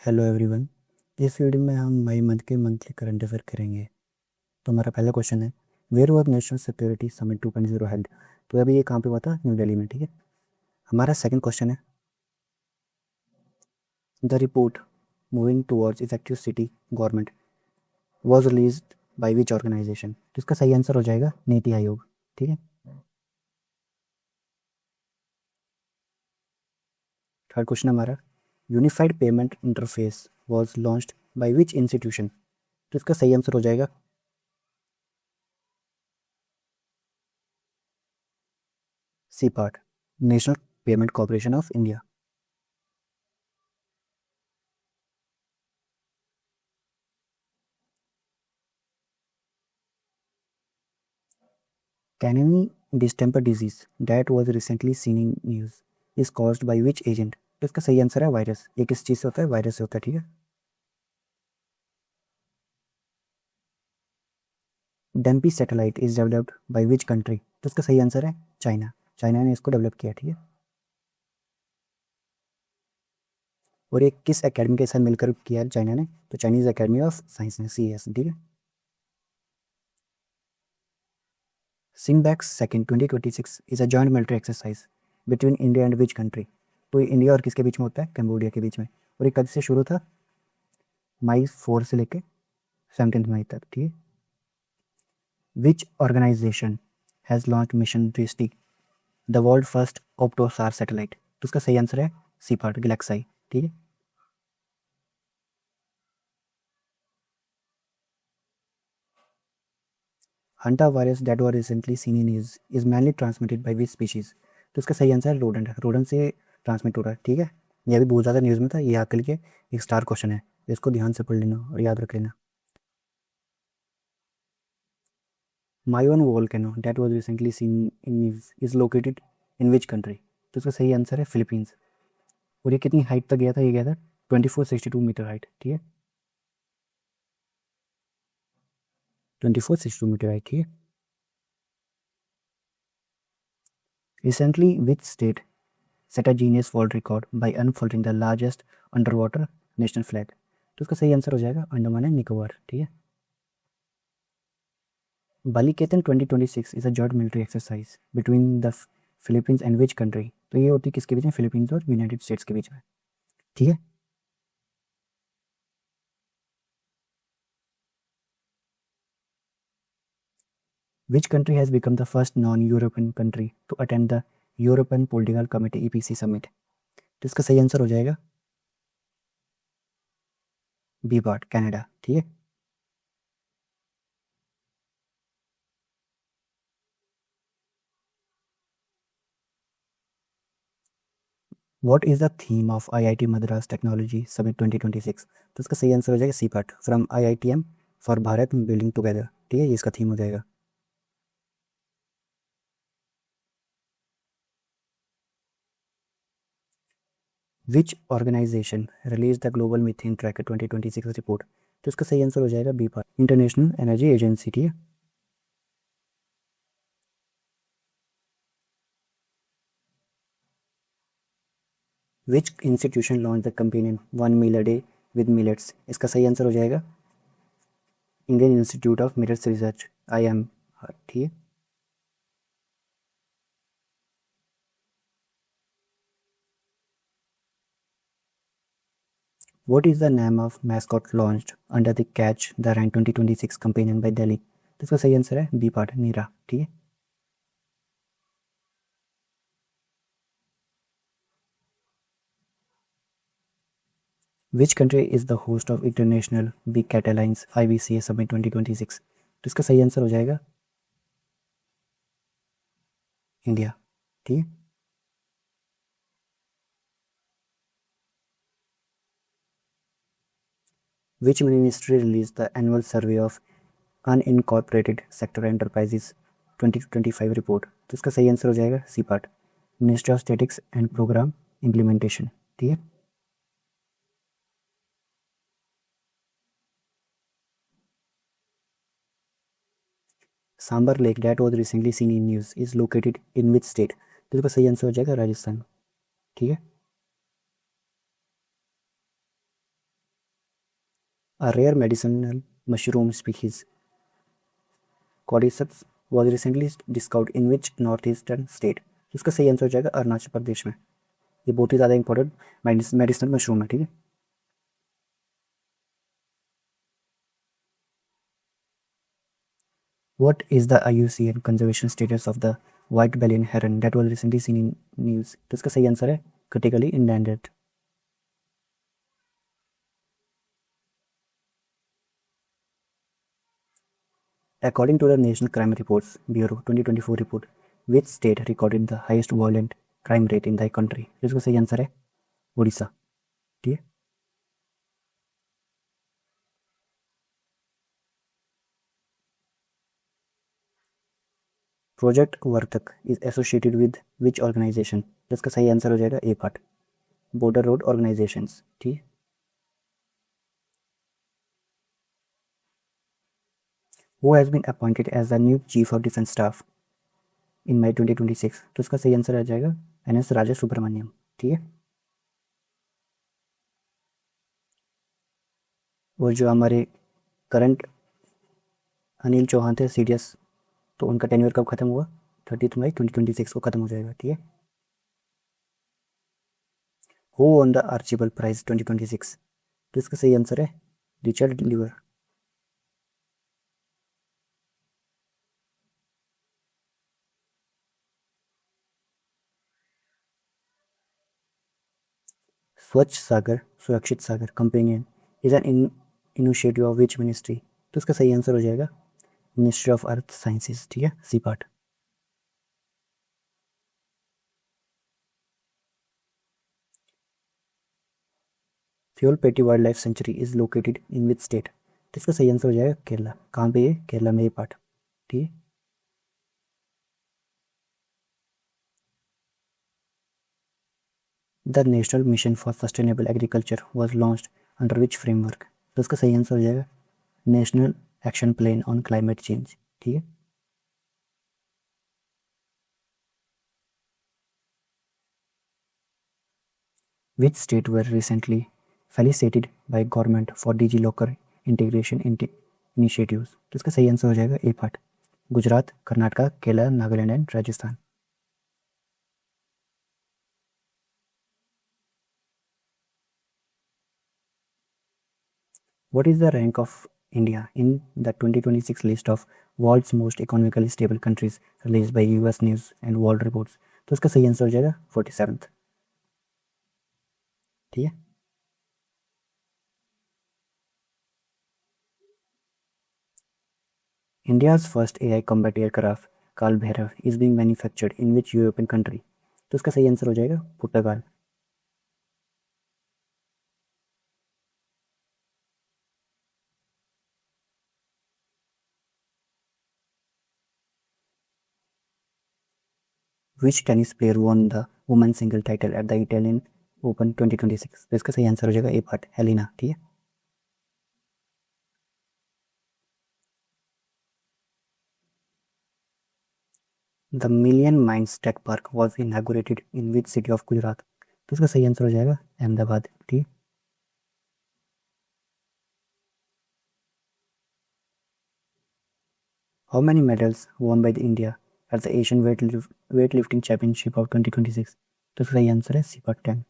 Hello everyone. इस video में हम मई मंथ के मंथली करंट अफेयर करेंगे। तो हमारा पहला क्वेश्चन है, where was national security summit 2.0 held. तो अभी ये कहाँ पे हुआ था? न्यू दिल्ली में। ठीक है। हमारा सेकंड क्वेश्चन है, the report moving towards effective city government was released by which organisation. तो इसका सही आंसर हो जाएगा नीति आयोग। ठीक है। थर्ड क्वेश्चन हमारा, unified payment interface was launched by which institution. तो इसका सही आंसर हो जाएगा C part, national payment corporation of India. Canine distemper disease that was recently seen in news is caused by which agent? तो इसका सही answer है virus. ये किस चीज़ से होता है? वायरस से होता है। ठीक है। डेम्पी satellite is developed by which country. तो इसका सही आंसर है चाइना। चाइना ने इसको डेवलप किया। ठीक है। और ये किस एकेडमी के साथ मिलकर किया है चाइना ने? तो चाइनीज एकेडमी ऑफ साइंस ने, CES। ठीक है। सिंगबैक second 2026 is a joint military exercise between India and which country. तो ये इंडिया और किसके बीच में होता है? कंबोडिया के बीच में। और ये कब से शुरू था? मई 4 से लेके 17 मई तक। ठीक है। Which organization has launched mission Drishti, the world first optosar satellite? तो उसका सही आंसर है सी पार्ट, गैलेक्साई। ठीक है। Hanta virus that was recently seen in is mainly transmitted by which species? तो इसका सही आंसर है रोडेंट। रोडेंट से ट्रांसमिट हो रहा है। ठीक है। ये अभी बहुत ज़्यादा न्यूज़ में था। ये आकल के एक स्टार क्वेश्चन है, इसको ध्यान से पढ़ लेना और याद रख लेना। मायोन volcano that was recently seen in news is located in which country? तो इसका सही आंसर है फिलीपींस। और ये कितनी हाइट तक गया था? ये गया था 2462 मीटर हाइट। ठीक है। 2462 मीटर हाइट। ठीक है। Recently, which state set a Guinness World Record by unfurling the largest underwater national flag? तो इसका सही आंसर हो जाएगा अंडमान एंड निकोबार। ठीक है। बालिकेतन 2026 is a joint military exercise between the Philippines and which country. तो ये होती है किसके बीच में? फिलीपींस और यूनाइटेड स्टेट्स के बीच में। ठीक है। Which country has become the first non European country to attend the European political committee EPC summit. तो इसका सही आंसर हो जाएगा बी पार्ट, कनाडा। ठीक है। What is the theme of IIT Madras Technology Summit 2026? तो इसका सही आंसर हो जाएगा C part, from IITM for Bharat building together. ठीक है। ये इसका थीम हो जाएगा। Which organization release the global methane tracker 2026 report. तो इसका सही आंसर हो जाएगा B part, international energy agency. ठीक है। Which institution launch the companion 1 meal a day with millets. इसका सही आंसर हो जाएगा Indian institute of millets research, IIM। ठीक है। What is the name of mascot launched under the Catch the Rain 2026 campaign by Delhi? तो इसका सही answer है बी पार्ट, नीरा। ठीक है। Which country is the host of International Big Cat Alliance IBCA Summit 2026? तो इसका सही आंसर हो जाएगा इंडिया। ठीक है। Which ministry released the annual survey of unincorporated sector enterprises 2025 report? तो इसका सही आंसर हो जाएगा C part, ministry of statistics and programme implementation. ठीक है। Sambhar lake that was recently seen in news is located in which state. तो इसका सही आंसर हो जाएगा राजस्थान। ठीक है। A rare medicinal mushroom species, Cordyceps, was recently discovered in which northeastern state? तो इसका सही आंसर हो जाएगा अरुणाचल प्रदेश में। ये बहुत ही ज़्यादा इंपॉर्टेंट मेडिसिनल मशरूम है, ठीक है। What is the IUCN conservation status of the white-bellied heron that was recently seen in news? तो इसका सही आंसर है critically endangered. According to the National Crime Reports Bureau 2024 report, which state recorded the highest violent crime rate in the country? तो इसका सही answer है उड़ीसा, ठीक है। Project Vartak is associated with which organisation? जिसका सही आंसर हो जाएगा A part, border road organisations, ठीक। Who has been appointed as the new Chief of Defence Staff in May 2026? तो इसका सही आंसर आ जाएगा NS राजा सुब्रमण्यम, ठीक है। और जो हमारे करंट अनिल चौहान थे CDS, तो उनका टेन्योर कब खत्म हुआ? 30 मई 2026 को खत्म हो जाएगा, ठीक है। Who won the Archibald Prize 2026? तो इसका सही आंसर है Richard liver. Swachh Sagar Surakshit Sagar companion is an initiative of which ministry? तो इसका सही आंसर हो जाएगा मिनिस्ट्री ऑफ अर्थ साइंसेज, ठीक है, सी पार्ट। फ्यूल पेटी wild life sanctuary is located in which state? तो इसका सही आंसर हो जाएगा केरला। कहाँ पे ये? केरला में ये पार्ट, ठीक है। The national mission for sustainable agriculture was launched under which framework? तो इसका सही आंसर हो जाएगा national action plan on climate change, ठीक है। Which state were recently felicitated by government for DigiLocker integration initiatives? तो इसका सही आंसर हो जाएगा A part, Gujarat, Karnataka, Kerala, Nagaland and Rajasthan. What is the rank of India in the 2026 list of world's most economically stable countries released by US News and World Reports? तो इसका सही answer हो जाएगा 47th, ठीक है। India's first AI combat aircraft Kal Bhairav is being manufactured in which European country? तो इसका सही आंसर हो जाएगा पुर्तगाल। Which tennis player won the women's single title at the Italian Open 2026? तो इसका सही आंसर हो जाएगा ए पार्ट, हेलिना, ठीक है। The million minds tech park was inaugurated in which city of Gujarat? तो इसका सही आंसर हो जाएगा अहमदाबाद, ठीक है। How many medals won by the India at the Asian weightlifting championship of 2026? तो इसका सही आंसर है C part 10।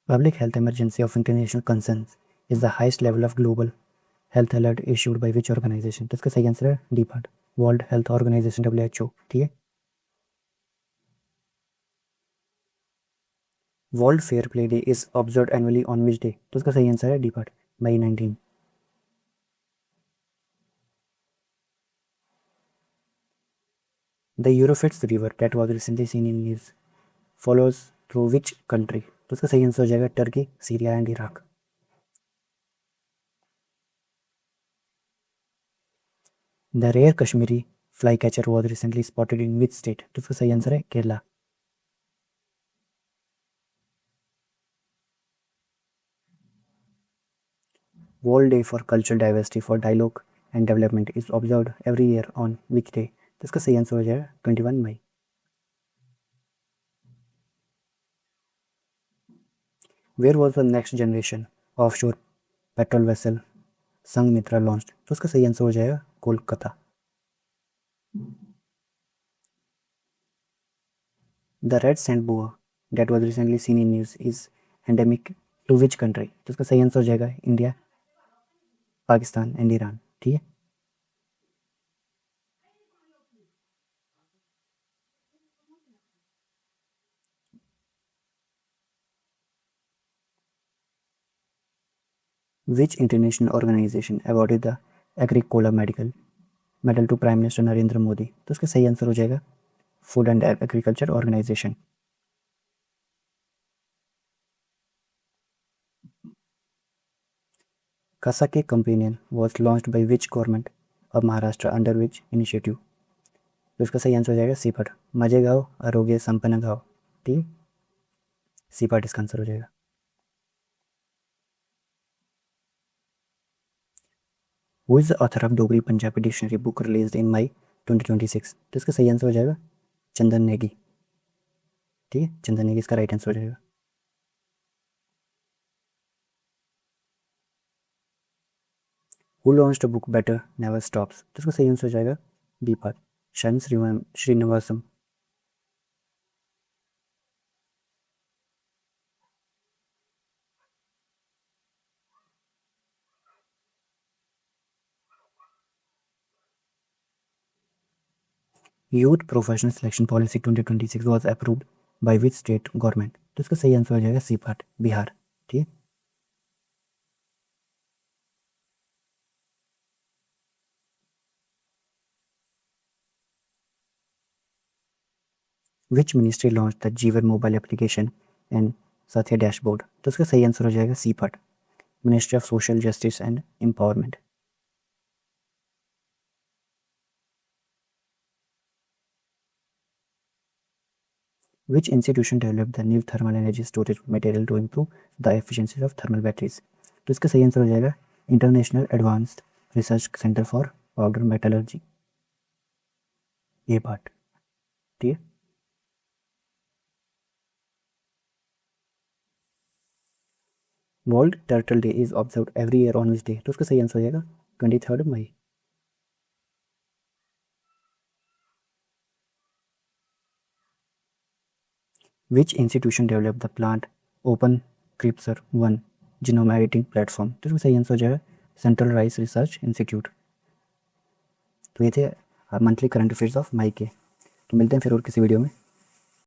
Public health emergency of international concern is the highest level of global health alert issued by which organization? तो इसका सही answer है D part, world health organization WHO, ठीक है। World fair play day is observe annually on which day? तो इसका सही answer है D part, May 19। The Euphrates river that was recently seen in news follows through which country? तो इसका सही answer हो जाएगा Turkey, Syria and Iraq. The rare Kashmiri fly catcher was recently spotted in which state? तो इसका सही answer है Kerala. World day for cultural diversity for dialogue and development is observed every year on which day? तो इसका सही answer हो जाएगा 21 May. Where was the next generation of shore patrol vessel Sanghamitra launched? तो उसका सही आंसर हो जाएगा Kolkata. The red sand boa that was recently seen in news is endemic to which country? तो उसका सही आंसर हो जाएगा इंडिया, पाकिस्तान एंड ईरान। ठीक है। Which international organization awarded the Agricola Medical Medal to Prime Minister Narendra Modi? तो उसका सही आंसर हो जाएगा food and agriculture organisation. Kasake Companion was launched by which government of Maharashtra under which initiative? तो इसका सही आंसर हो जाएगा सीपट, मजे गाओ आरोग्य संपन्न गाओ। ठीक, सीपट इसका आंसर हो जाएगा। Who is the author of Dogri Punjabi Dictionary book released in May 2026? तो इसका सही आंसर हो जाएगा चंदन नेगी। ठीक है, चंदन नेगी इसका राइट आंसर हो जाएगा। Who launched a book Better Never Stops? तो इसका सही आंसर हो जाएगा B part, Shayan Srinivasam. Youth professional selection policy 2026 was approved by which state government? तो इसका सही आंसर हो जाएगा सी पार्ट, बिहार। ठीक है। Which ministry launch the Jeevan mobile application and Sathiya dashboard? तो इसका सही आंसर हो जाएगा C part, ministry of social justice and empowerment. Which institution developed the new thermal energy storage material to improve the efficiency of thermal batteries? तो इसका सही answer हो जाएगा international advanced research centre for powder metallurgy, ये part. ठीक है। World turtle day is observe every year on which day? तो उसका सही आंसर हो जाएगा 23 मई। Which institution developed the plant open Cripser 1 genome editing platform? तो इसका सही आंसर हो जाएगा सेंट्रल राइस रिसर्च इंस्टीट्यूट। तो ये थे मंथली करंट अफेयर्स ऑफ मई के। तो मिलते हैं फिर और किसी वीडियो में।